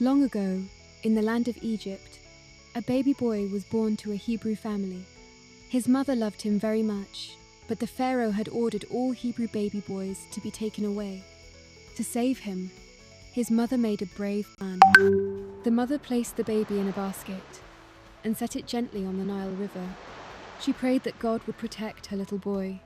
Long ago, in the land of Egypt, a baby boy was born to a Hebrew family. His mother loved him very much, but the Pharaoh had ordered all Hebrew baby boys to be taken away. To save him, his mother made a brave plan. The mother placed the baby in a basket and set it gently on the Nile River. She prayed that God would protect her little boy.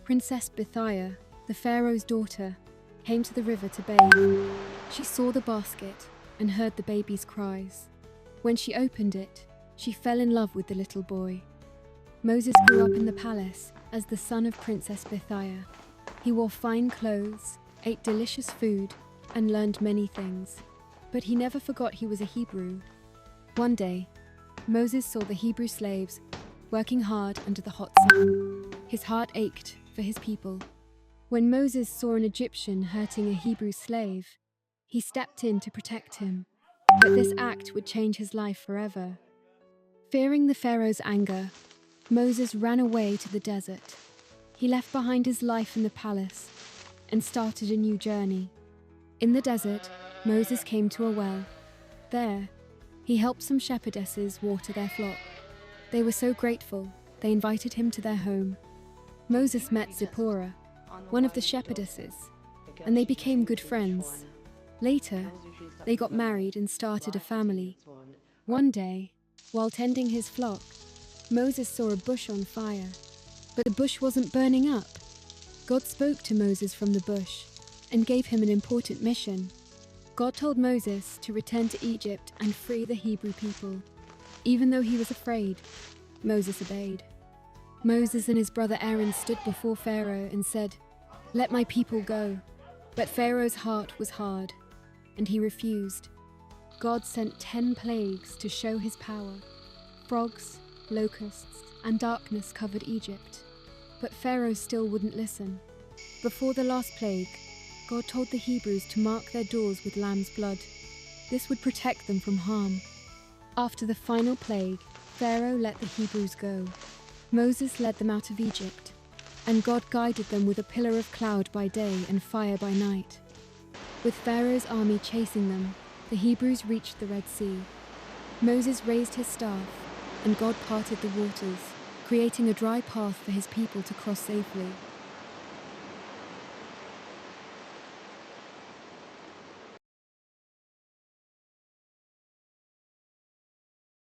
Princess Bithiah, the Pharaoh's daughter, came to the river to bathe. She saw the basket and heard the baby's cries. When she opened it, she fell in love with the little boy. Moses grew up in the palace as the son of Princess Bithiah. He wore fine clothes, ate delicious food, and learned many things. But he never forgot he was a Hebrew. One day, Moses saw the Hebrew slaves working hard under the hot sun. His heart ached for his people. When Moses saw an Egyptian hurting a Hebrew slave, he stepped in to protect him. But this act would change his life forever. Fearing the Pharaoh's anger, Moses ran away to the desert. He left behind his life in the palace and started a new journey. In the desert, Moses came to a well. There, he helped some shepherdesses water their flock. They were so grateful, they invited him to their home. Moses met Zipporah, one of the shepherdesses, and they became good friends. Later, they got married and started a family. One day, while tending his flock, Moses saw a bush on fire, but the bush wasn't burning up. God spoke to Moses from the bush and gave him an important mission. God told Moses to return to Egypt and free the Hebrew people. Even though he was afraid, Moses obeyed. Moses and his brother Aaron stood before Pharaoh and said, "Let my people go." But Pharaoh's heart was hard, and he refused. God sent 10 plagues to show his power. Frogs, locusts, and darkness covered Egypt. But Pharaoh still wouldn't listen. Before the last plague, God told the Hebrews to mark their doors with lamb's blood. This would protect them from harm. After the final plague, Pharaoh let the Hebrews go. Moses led them out of Egypt, and God guided them with a pillar of cloud by day and fire by night. With Pharaoh's army chasing them, the Hebrews reached the Red Sea. Moses raised his staff, and God parted the waters, creating a dry path for his people to cross safely.